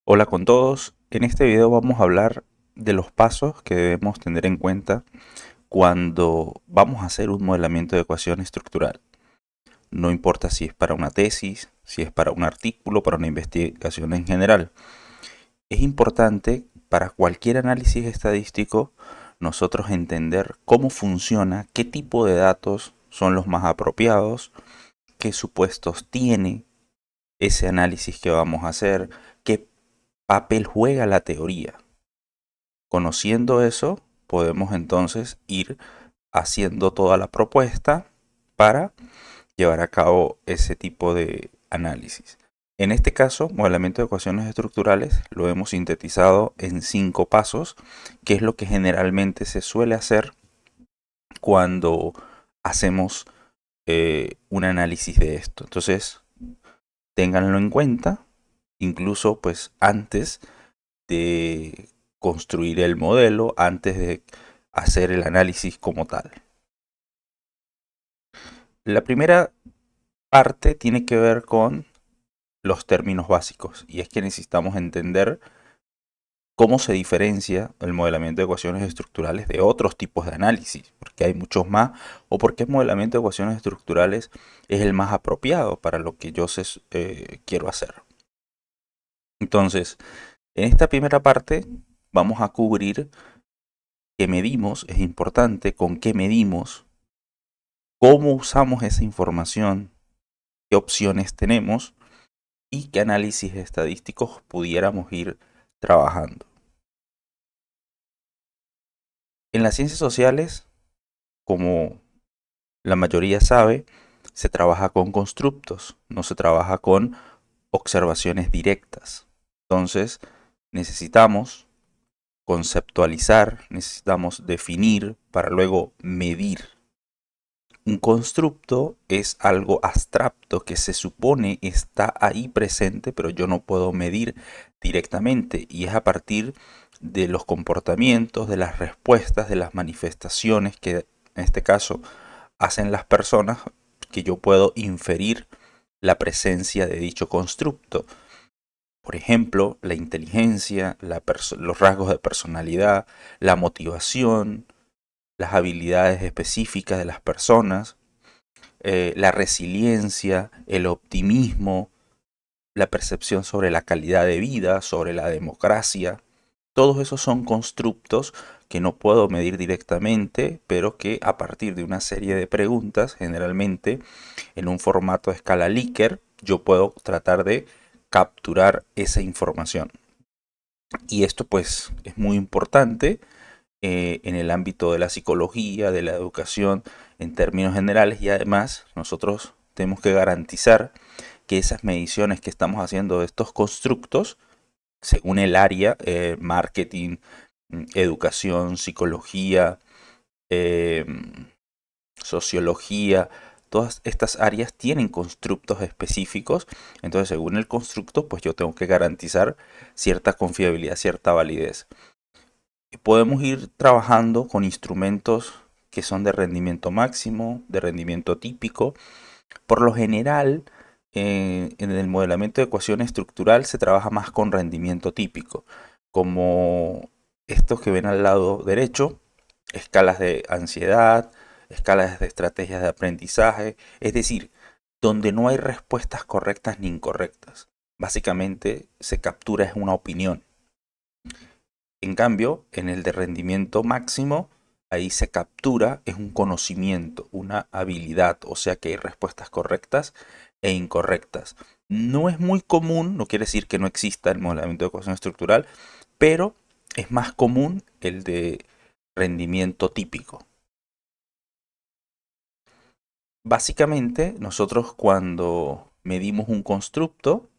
Hola con todos, en este video vamos a hablar de los pasos que debemos tener en cuenta cuando vamos a hacer un modelamiento de ecuación estructural. No importa si es para una tesis, si es para un artículo, para una investigación en general. Es importante para cualquier análisis estadístico nosotros entender cómo funciona, qué tipo de datos son los más apropiados, qué supuestos tiene ese análisis que vamos a hacer, qué papel juega la teoría. Conociendo eso, podemos entonces ir haciendo toda la propuesta para llevar a cabo ese tipo de análisis. En este caso, modelamiento de ecuaciones estructurales lo hemos sintetizado en 5 pasos, que es lo que generalmente se suele hacer cuando hacemos un análisis de esto. Entonces, ténganlo en cuenta, incluso pues antes de construir el modelo, antes de hacer el análisis como tal. La primera parte tiene que ver con los términos básicos, y es que necesitamos entender cómo se diferencia el modelamiento de ecuaciones estructurales de otros tipos de análisis, porque hay muchos más, o porque el modelamiento de ecuaciones estructurales es el más apropiado para lo que yo quiero hacer. Entonces, en esta primera parte vamos a cubrir qué medimos, es importante, con qué medimos, cómo usamos esa información, qué opciones tenemos y qué análisis estadísticos pudiéramos ir trabajando. En las ciencias sociales, como la mayoría sabe, se trabaja con constructos, no se trabaja con observaciones directas. Entonces, necesitamos conceptualizar, necesitamos definir para luego medir. Un constructo es algo abstracto que se supone está ahí presente, pero yo no puedo medir directamente. Y es a partir de los comportamientos, de las respuestas, de las manifestaciones que en este caso hacen las personas que yo puedo inferir la presencia de dicho constructo. Por ejemplo, la inteligencia, los rasgos de personalidad, la motivación, las habilidades específicas de las personas, la resiliencia, el optimismo, la percepción sobre la calidad de vida, sobre la democracia. Todos esos son constructos que no puedo medir directamente, pero que a partir de una serie de preguntas, generalmente en un formato de escala Likert, yo puedo tratar de capturar esa información. Y esto pues es muy importante en el ámbito de la psicología, de la educación, en términos generales, y además nosotros tenemos que garantizar que esas mediciones que estamos haciendo de estos constructos, según el área, marketing, educación, psicología, eh, sociología, todas estas áreas tienen constructos específicos, entonces según el constructo, pues yo tengo que garantizar cierta confiabilidad, cierta validez. Podemos ir trabajando con instrumentos que son de rendimiento máximo, de rendimiento típico. Por lo general, en el modelamiento de ecuación estructural se trabaja más con rendimiento típico, como estos que ven al lado derecho, escalas de ansiedad, escalas de estrategias de aprendizaje, es decir, donde no hay respuestas correctas ni incorrectas. Básicamente se captura es una opinión. En cambio, en el de rendimiento máximo, ahí se captura, es un conocimiento, una habilidad, o sea que hay respuestas correctas e incorrectas. No es muy común, no quiere decir que no exista el modelamiento de ecuación estructural, pero es más común el de rendimiento típico. Básicamente, nosotros cuando medimos un constructo,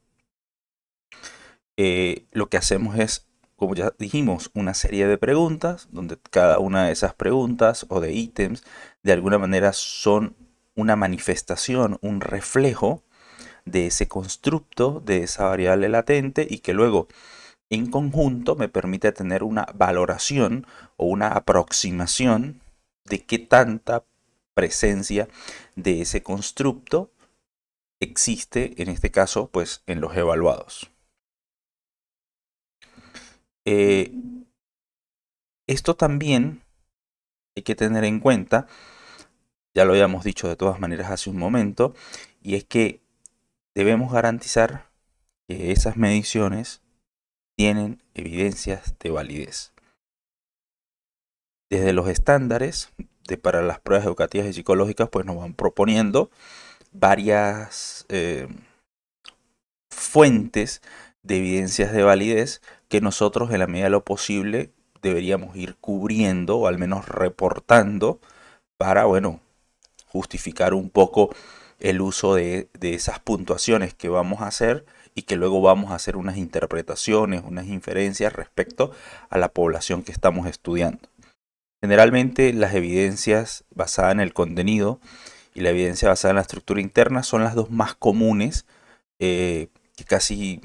lo que hacemos es, como ya dijimos, una serie de preguntas, donde cada una de esas preguntas o de ítems de alguna manera son una manifestación, un reflejo de ese constructo, de esa variable latente y que luego en conjunto me permite tener una valoración o una aproximación de qué tanta presencia de ese constructo existe en este caso pues en los evaluados. Eh, Esto también hay que tener en cuenta, ya lo habíamos dicho de todas maneras hace un momento, y es que debemos garantizar que esas mediciones tienen evidencias de validez. Desde los estándares para las pruebas educativas y psicológicas, pues nos van proponiendo varias fuentes de evidencias de validez que nosotros en la medida de lo posible deberíamos ir cubriendo o al menos reportando para, bueno, justificar un poco el uso de esas puntuaciones que vamos a hacer y que luego vamos a hacer unas interpretaciones, unas inferencias respecto a la población que estamos estudiando. Generalmente las evidencias basadas en el contenido y la evidencia basada en la estructura interna son las dos más comunes, que casi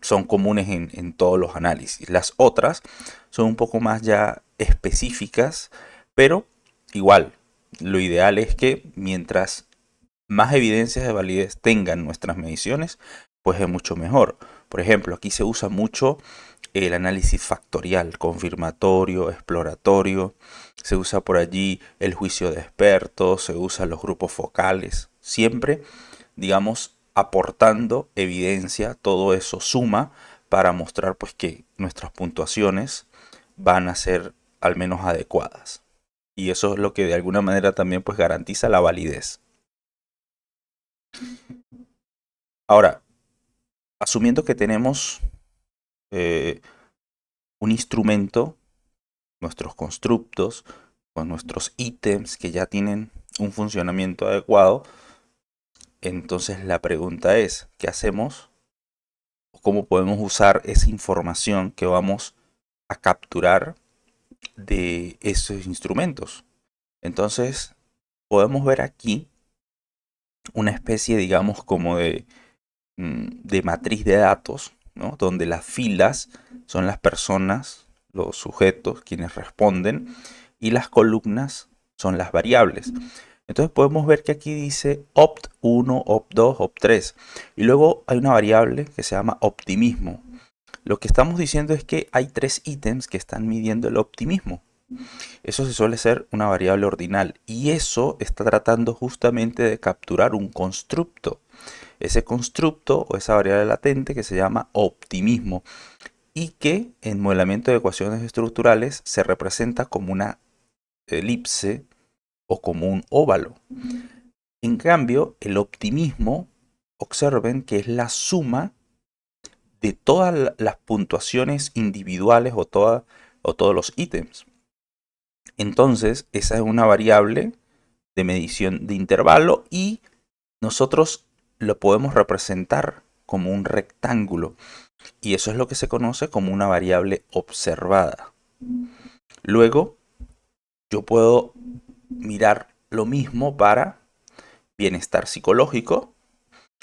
son comunes en todos los análisis. Las otras son un poco más ya específicas, pero igual, lo ideal es que mientras más evidencias de validez tengan nuestras mediciones, pues es mucho mejor. Por ejemplo, aquí se usa mucho el análisis factorial, confirmatorio, exploratorio. Se usa por allí el juicio de expertos, se usan los grupos focales. Siempre, digamos, aportando evidencia, todo eso suma para mostrar pues que nuestras puntuaciones van a ser al menos adecuadas. Y eso es lo que de alguna manera también pues garantiza la validez. Ahora, asumiendo que tenemos eh, un instrumento, nuestros constructos, con nuestros ítems que ya tienen un funcionamiento adecuado, entonces la pregunta es, ¿qué hacemos? ¿Cómo podemos usar esa información que vamos a capturar de esos instrumentos? Entonces, podemos ver aquí una especie, digamos, como de matriz de datos, ¿no? Donde las filas son las personas, los sujetos, quienes responden, y las columnas son las variables. Entonces podemos ver que aquí dice opt1, opt2, opt3. Y luego hay una variable que se llama optimismo. Lo que estamos diciendo es que hay tres ítems que están midiendo el optimismo. Eso se suele ser una variable ordinal. Y eso está tratando justamente de capturar un constructo. Ese constructo o esa variable latente que se llama optimismo y que en modelamiento de ecuaciones estructurales se representa como una elipse o como un óvalo. En cambio, el optimismo, observen que es la suma de todas las puntuaciones individuales o todos los ítems. Entonces, esa es una variable de medición de intervalo y nosotros lo podemos representar como un rectángulo. Y eso es lo que se conoce como una variable observada. Luego, yo puedo mirar lo mismo para bienestar psicológico.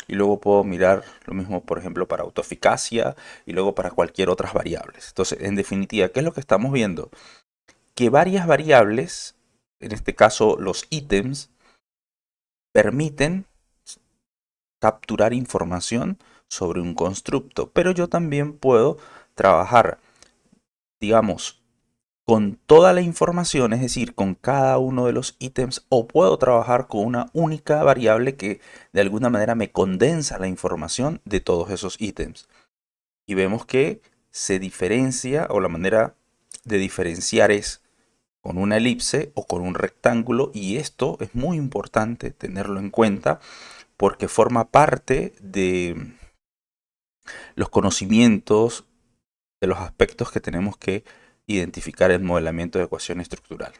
Y luego puedo mirar lo mismo, por ejemplo, para autoeficacia y luego para cualquier otras variables. Entonces, en definitiva, ¿qué es lo que estamos viendo? Que varias variables, en este caso los ítems, permiten capturar información sobre un constructo. Pero yo también puedo trabajar, digamos, con toda la información, es decir, con cada uno de los ítems, o puedo trabajar con una única variable que de alguna manera me condensa la información de todos esos ítems. Y vemos que se diferencia, o la manera de diferenciar es con una elipse o con un rectángulo, y esto es muy importante tenerlo en cuenta porque forma parte de los conocimientos, de los aspectos que tenemos que identificar en modelamiento de ecuación estructural.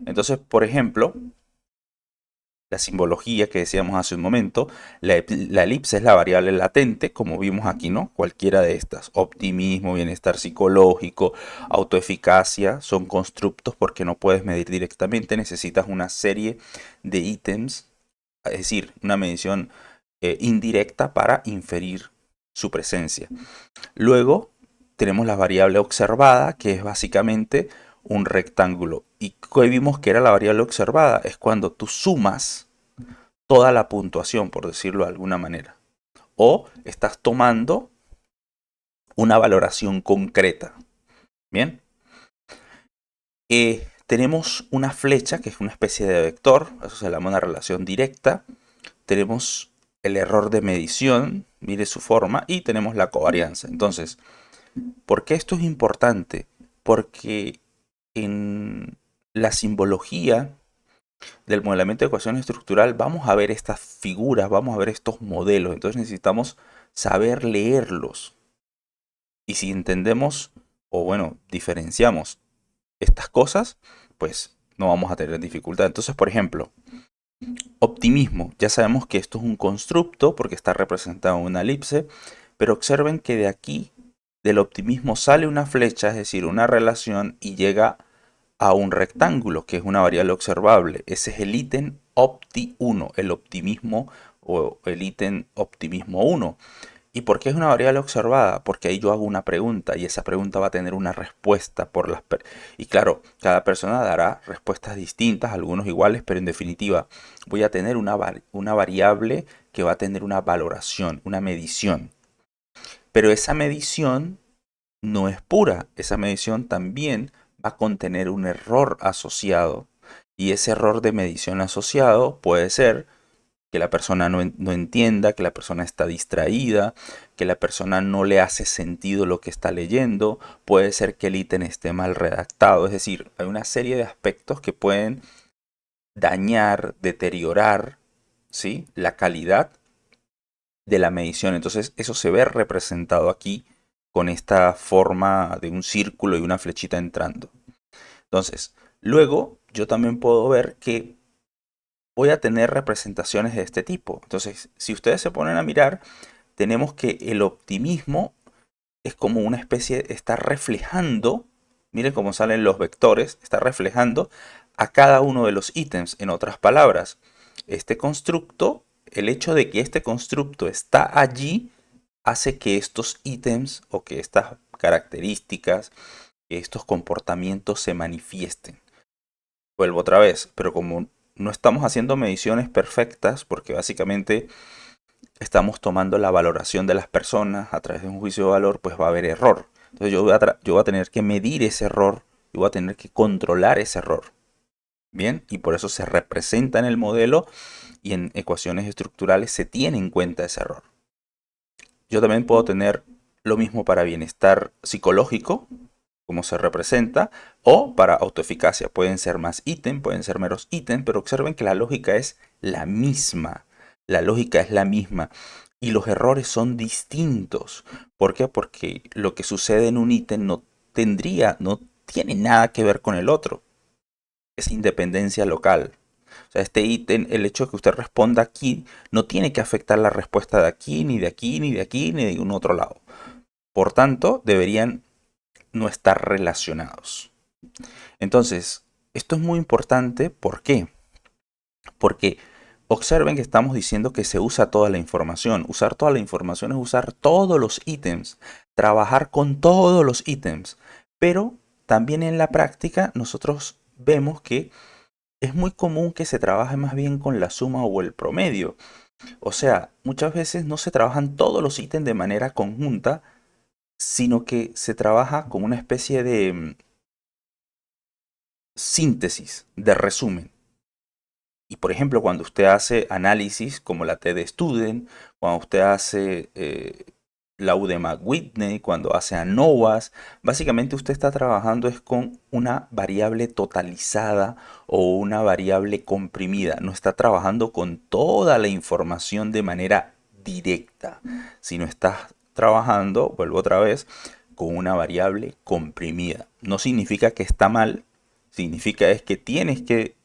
Entonces, por ejemplo, la simbología que decíamos hace un momento, la elipse es la variable latente, como vimos aquí, ¿no? Cualquiera de estas, optimismo, bienestar psicológico, autoeficacia, son constructos porque no puedes medir directamente, necesitas una serie de ítems, es decir, una medición indirecta para inferir su presencia. Luego tenemos la variable observada, que es básicamente un rectángulo. ¿Y qué vimos que era la variable observada? Es cuando tú sumas toda la puntuación, por decirlo de alguna manera. O estás tomando una valoración concreta. Bien. Tenemos una flecha que es una especie de vector, eso se llama una relación directa. Tenemos el error de medición, mire su forma, y tenemos la covarianza. Entonces, ¿por qué esto es importante? Porque en la simbología del modelamiento de ecuación estructural vamos a ver estas figuras, vamos a ver estos modelos. Entonces necesitamos saber leerlos. Y si entendemos, o bueno, diferenciamos estas cosas, pues no vamos a tener dificultad. Entonces, por ejemplo, optimismo. Ya sabemos que esto es un constructo porque está representado en una elipse, pero observen que de aquí, del optimismo, sale una flecha, es decir, una relación, y llega a un rectángulo, que es una variable observable. Ese es el ítem opti 1, el optimismo o el ítem optimismo 1. ¿Y por qué es una variable observada? Porque ahí yo hago una pregunta y esa pregunta va a tener una respuesta por las... Y claro, cada persona dará respuestas distintas, algunos iguales, pero en definitiva voy a tener una variable que va a tener una valoración, una medición. Pero esa medición no es pura, esa medición también va a contener un error asociado. Y ese error de medición asociado puede ser que la persona no entienda, que la persona está distraída, que la persona no le hace sentido lo que está leyendo, puede ser que el ítem esté mal redactado, es decir, hay una serie de aspectos que pueden dañar, deteriorar, ¿sí?, la calidad de la medición. Entonces eso se ve representado aquí con esta forma de un círculo y una flechita entrando. Entonces, luego yo también puedo ver que voy a tener representaciones de este tipo. Entonces, si ustedes se ponen a mirar, tenemos que el optimismo es como una especie, está reflejando, miren cómo salen los vectores, está reflejando a cada uno de los ítems. En otras palabras, este constructo, el hecho de que este constructo está allí, hace que estos ítems o que estas características, que estos comportamientos se manifiesten. Vuelvo otra vez, pero como no estamos haciendo mediciones perfectas, porque básicamente estamos tomando la valoración de las personas a través de un juicio de valor, pues va a haber error. Entonces yo voy a tener que medir ese error y voy a tener que controlar ese error. Bien, y por eso se representa en el modelo y en ecuaciones estructurales se tiene en cuenta ese error. Yo también puedo tener lo mismo para bienestar psicológico, como se representa, o para autoeficacia. Pueden ser más ítem, pueden ser menos ítem, pero observen que la lógica es la misma. La lógica es la misma. Y los errores son distintos. ¿Por qué? Porque lo que sucede en un ítem no tiene nada que ver con el otro. Es independencia local. O sea, este ítem, el hecho de que usted responda aquí, no tiene que afectar la respuesta de aquí, ni de aquí, ni de aquí, ni de un otro lado. Por tanto, deberían no estar relacionados. Entonces, esto es muy importante. ¿Por qué? Porque observen que estamos diciendo que se usa toda la información. Usar toda la información es usar todos los ítems, trabajar con todos los ítems. Pero también en la práctica nosotros vemos que es muy común que se trabaje más bien con la suma o el promedio. O sea, muchas veces no se trabajan todos los ítems de manera conjunta, sino que se trabaja con una especie de síntesis, de resumen. Y por ejemplo, cuando usted hace análisis como la TD Student, cuando usted hace la U de McWhitney, cuando hace ANOVAs, básicamente usted está trabajando es con una variable totalizada o una variable comprimida. No está trabajando con toda la información de manera directa, sino está trabajando, vuelvo otra vez, con una variable comprimida. No significa que está mal, significa es que tienes que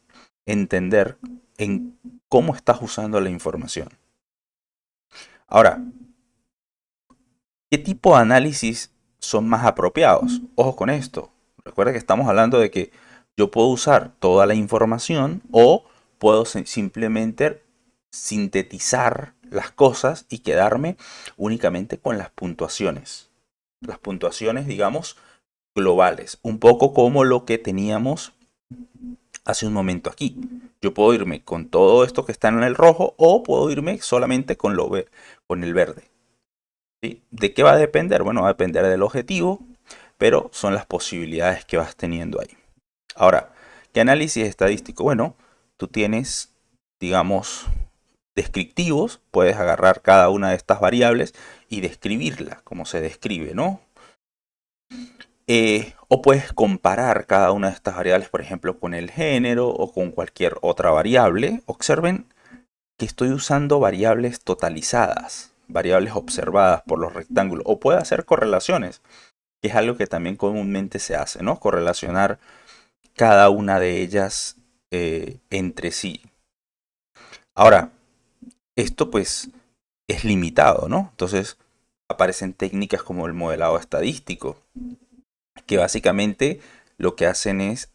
entender en cómo estás usando la información. Ahora, ¿qué tipo de análisis son más apropiados? Ojo con esto. Recuerda que estamos hablando de que yo puedo usar toda la información o puedo simplemente sintetizar las cosas y quedarme únicamente con las puntuaciones. Las puntuaciones, digamos, globales. Un poco como lo que teníamos hace un momento aquí. Yo puedo irme con todo esto que está en el rojo o puedo irme solamente con el verde. ¿Sí? ¿De qué va a depender? Bueno, va a depender del objetivo, pero son las posibilidades que vas teniendo ahí. Ahora, ¿qué análisis estadístico? Bueno, tú tienes, digamos, descriptivos, puedes agarrar cada una de estas variables y describirla, como se describe, ¿no? O puedes comparar cada una de estas variables, por ejemplo, con el género o con cualquier otra variable. Observen que estoy usando variables totalizadas, variables observadas por los rectángulos, o puede hacer correlaciones, que es algo que también comúnmente se hace, ¿no? Correlacionar cada una de ellas entre sí. Ahora, esto pues es limitado, ¿no? Entonces aparecen técnicas como el modelado estadístico, que básicamente lo que hacen es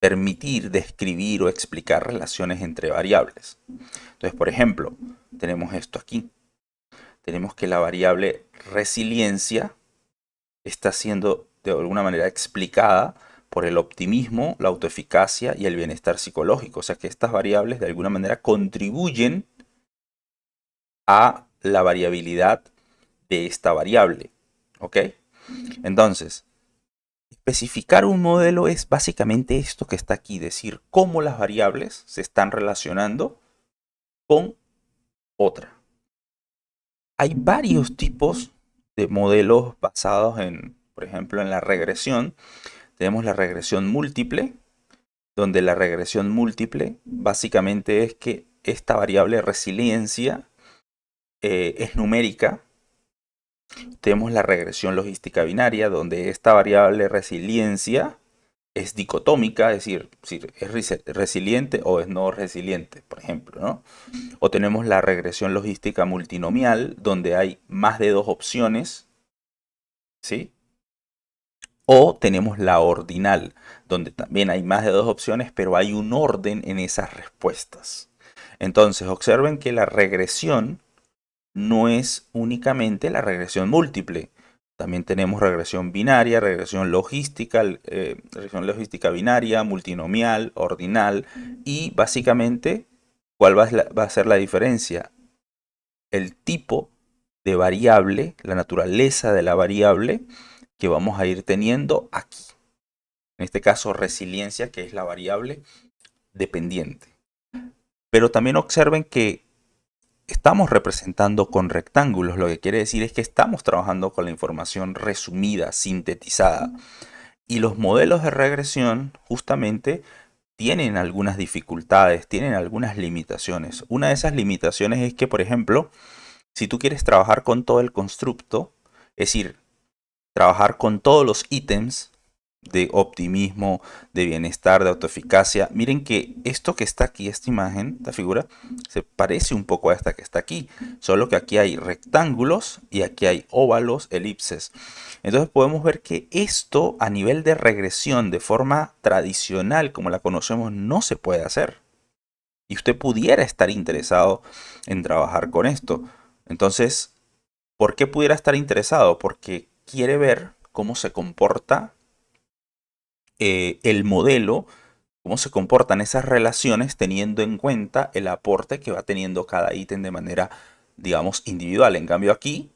permitir describir o explicar relaciones entre variables. Entonces, por ejemplo, tenemos esto aquí. Tenemos que la variable resiliencia está siendo de alguna manera explicada por el optimismo, la autoeficacia y el bienestar psicológico. O sea que estas variables de alguna manera contribuyen a la variabilidad de esta variable. ¿Ok? Entonces, especificar un modelo es básicamente esto que está aquí, decir cómo las variables se están relacionando con otra. Hay varios tipos de modelos basados en, por ejemplo, en la regresión. Tenemos la regresión múltiple, donde la regresión múltiple básicamente es que esta variable resiliencia es numérica. Tenemos la regresión logística binaria, donde esta variable resiliencia es dicotómica, es decir, es resiliente o es no resiliente, por ejemplo, ¿no? O tenemos la regresión logística multinomial, donde hay más de dos opciones, ¿sí? O tenemos la ordinal, donde también hay más de dos opciones, pero hay un orden en esas respuestas. Entonces, observen que la regresión no es únicamente la regresión múltiple. También tenemos regresión binaria, regresión logística binaria, multinomial, ordinal. Y básicamente, ¿cuál va a ser la diferencia? El tipo de variable, la naturaleza de la variable que vamos a ir teniendo aquí. En este caso, resiliencia, que es la variable dependiente. Pero también observen que estamos representando con rectángulos, lo que quiere decir es que estamos trabajando con la información resumida, sintetizada. Y los modelos de regresión justamente tienen algunas dificultades, tienen algunas limitaciones. Una de esas limitaciones es que, por ejemplo, si tú quieres trabajar con todo el constructo, es decir, trabajar con todos los ítems de optimismo, de bienestar, de autoeficacia. Miren que esto que está aquí, esta imagen, esta figura, se parece un poco a esta que está aquí, solo que aquí hay rectángulos y aquí hay óvalos, elipses. Entonces podemos ver que esto a nivel de regresión de forma tradicional como la conocemos no se puede hacer. Y usted pudiera estar interesado en trabajar con esto. Entonces, ¿por qué pudiera estar interesado? Porque quiere ver cómo se comporta el modelo, cómo se comportan esas relaciones teniendo en cuenta el aporte que va teniendo cada ítem de manera, digamos, individual. En cambio aquí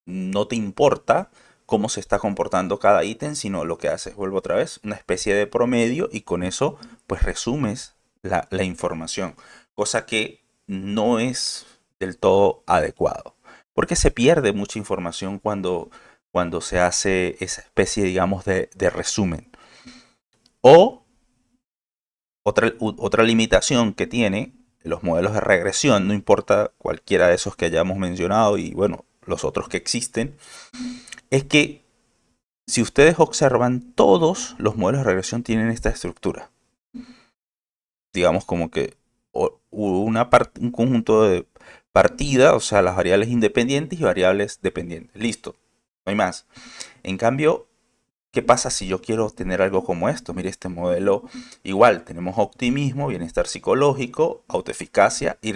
no te importa cómo se está comportando cada ítem, sino lo que haces, vuelvo otra vez, una especie de promedio y con eso pues resumes la información, cosa que no es del todo adecuado, porque se pierde mucha información cuando se hace esa especie, digamos, de resumen. O otra limitación que tiene los modelos de regresión, no importa cualquiera de esos que hayamos mencionado y bueno, los otros que existen, es que si ustedes observan, todos los modelos de regresión tienen esta estructura. Digamos como que un conjunto de partida, o sea, las variables independientes y variables dependientes. Listo, no hay más. En cambio, ¿qué pasa si yo quiero tener algo como esto? Mire, este modelo igual, tenemos optimismo, bienestar psicológico, autoeficacia y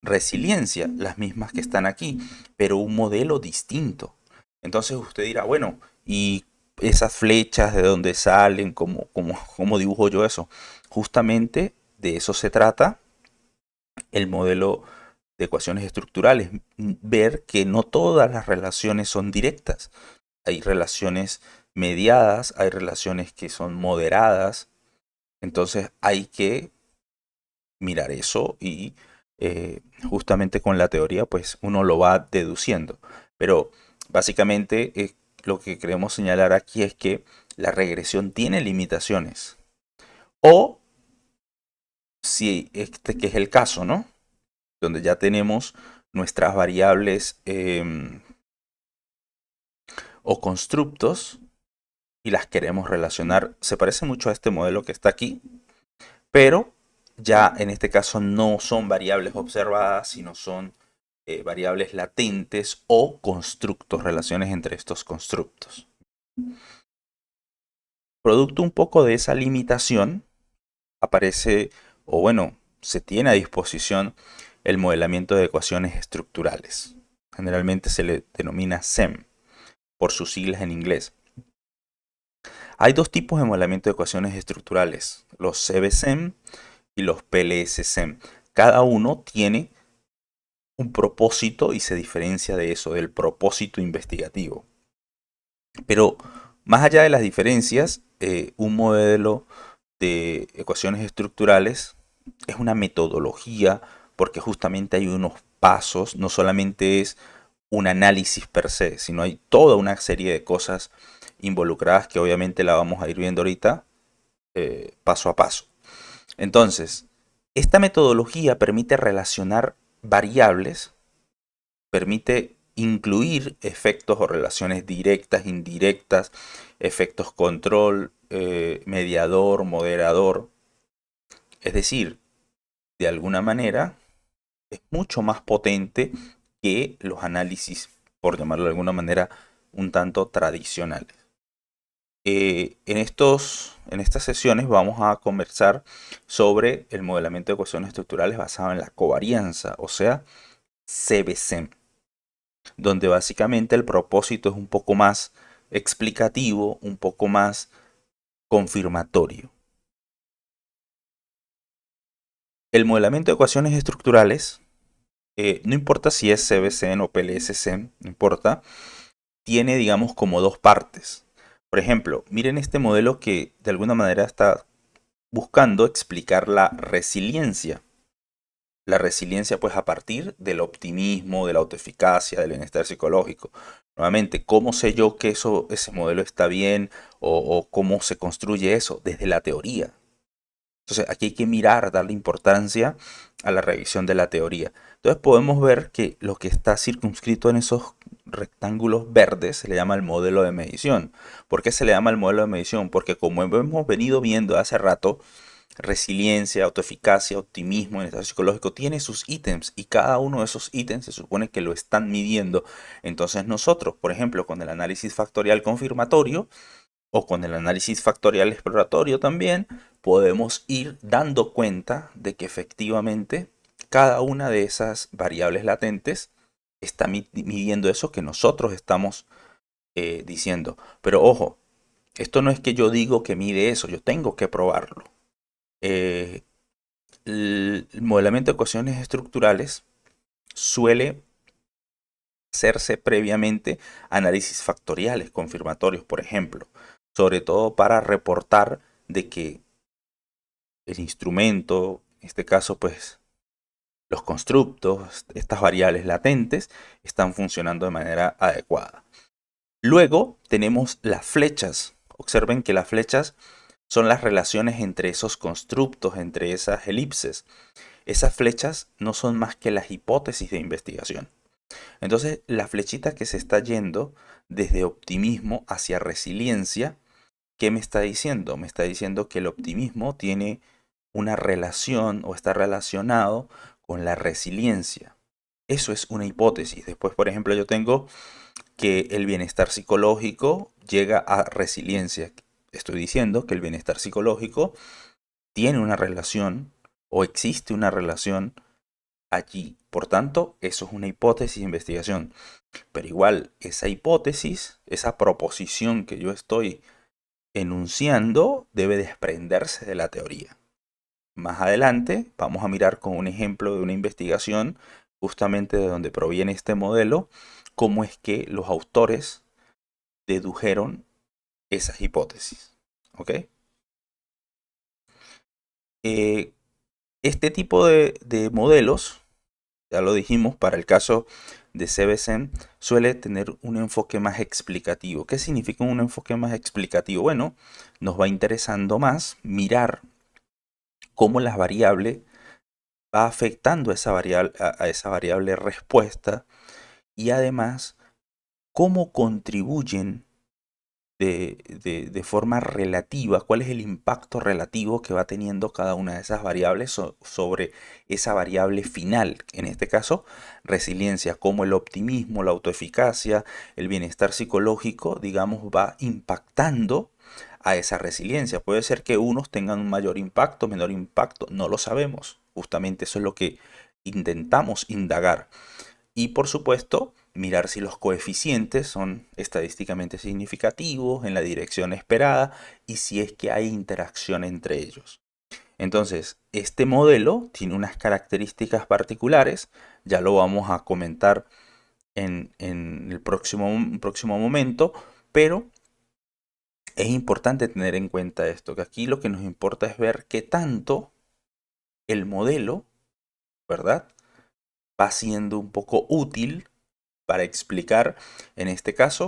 resiliencia, las mismas que están aquí, pero un modelo distinto. Entonces usted dirá, bueno, ¿y esas flechas de dónde salen? ¿Cómo dibujo yo eso? Justamente de eso se trata el modelo de ecuaciones estructurales, ver que no todas las relaciones son directas. Hay relaciones mediadas, hay relaciones que son moderadas. Entonces hay que mirar eso y justamente con la teoría pues uno lo va deduciendo. Pero básicamente lo que queremos señalar aquí es que la regresión tiene limitaciones. O si este que es el caso, ¿no? Donde ya tenemos nuestras variables o constructos y las queremos relacionar. Se parece mucho a este modelo que está aquí, pero ya en este caso no son variables observadas, sino son variables latentes o constructos, relaciones entre estos constructos. Producto un poco de esa limitación, aparece, o bueno, se tiene a disposición el modelamiento de ecuaciones estructurales. Generalmente se le denomina SEM, por sus siglas en inglés. Hay dos tipos de modelamiento de ecuaciones estructurales, los CBSEM y los PLS-SEM. Cada uno tiene un propósito y se diferencia de eso, del propósito investigativo. Pero más allá de las diferencias, un modelo de ecuaciones estructurales es una metodología porque justamente hay unos pasos, no solamente es un análisis per se, sino hay toda una serie de cosas involucradas que obviamente la vamos a ir viendo ahorita paso a paso. Entonces, esta metodología permite relacionar variables, permite incluir efectos o relaciones directas, indirectas, efectos control, mediador, moderador. Es decir, de alguna manera es mucho más potente que los análisis, por llamarlo de alguna manera, un tanto tradicionales. En estas sesiones vamos a conversar sobre el modelamiento de ecuaciones estructurales basado en la covarianza, o sea, CBSEM, donde básicamente el propósito es un poco más explicativo, un poco más confirmatorio. El modelamiento de ecuaciones estructurales, no importa si es CBSEM o PLS-SEM, no importa, tiene, digamos, como dos partes. Por ejemplo, miren este modelo que de alguna manera está buscando explicar la resiliencia. La resiliencia, pues, a partir del optimismo, de la autoeficacia, del bienestar psicológico. Nuevamente, ¿cómo sé yo que ese modelo está bien o cómo se construye eso? Desde la teoría. Entonces, aquí hay que mirar, darle importancia a la revisión de la teoría. Entonces, podemos ver que lo que está circunscrito en esos rectángulos verdes se le llama el modelo de medición. ¿Por qué se le llama el modelo de medición? Porque como hemos venido viendo hace rato, resiliencia, autoeficacia, optimismo, bienestar psicológico, tiene sus ítems y cada uno de esos ítems se supone que lo están midiendo. Entonces nosotros, por ejemplo, con el análisis factorial confirmatorio o con el análisis factorial exploratorio también, podemos ir dando cuenta de que efectivamente cada una de esas variables latentes está midiendo eso que nosotros estamos diciendo. Pero ojo, esto no es que yo digo que mide eso, yo tengo que probarlo. Eh, el modelamiento de ecuaciones estructurales suele hacerse previamente análisis factoriales confirmatorios, por ejemplo, sobre todo para reportar de que el instrumento, en este caso, pues los constructos, estas variables latentes, están funcionando de manera adecuada. Luego tenemos las flechas. Observen que las flechas son las relaciones entre esos constructos, entre esas elipses. Esas flechas no son más que las hipótesis de investigación. Entonces, la flechita que se está yendo desde optimismo hacia resiliencia, ¿qué me está diciendo? Me está diciendo que el optimismo tiene una relación o está relacionado con la resiliencia. Eso es una hipótesis. Después, por ejemplo, yo tengo que el bienestar psicológico llega a resiliencia. Estoy diciendo que el bienestar psicológico tiene una relación o existe una relación allí. Por tanto, eso es una hipótesis de investigación. Pero igual, esa hipótesis, esa proposición que yo estoy enunciando, debe desprenderse de la teoría. Más adelante vamos a mirar con un ejemplo de una investigación justamente de donde proviene este modelo, cómo es que los autores dedujeron esas hipótesis. ¿Ok? Eh, este tipo de modelos, ya lo dijimos, para el caso de CBSEM, suele tener un enfoque más explicativo. ¿Qué significa un enfoque más explicativo? Bueno, nos va interesando más mirar cómo las variables va afectando a esa variable respuesta y además cómo contribuyen de forma relativa, cuál es el impacto relativo que va teniendo cada una de esas variables sobre esa variable final. En este caso, resiliencia, como el optimismo, la autoeficacia, el bienestar psicológico, digamos, va impactando a esa resiliencia. Puede ser que unos tengan un mayor impacto, menor impacto, no lo sabemos. Justamente eso es lo que intentamos indagar. Y por supuesto, mirar si los coeficientes son estadísticamente significativos en la dirección esperada y si es que hay interacción entre ellos. Entonces, este modelo tiene unas características particulares, ya lo vamos a comentar en el próximo momento, pero es importante tener en cuenta esto, que aquí lo que nos importa es ver qué tanto el modelo, ¿verdad?, va siendo un poco útil para explicar, en este caso,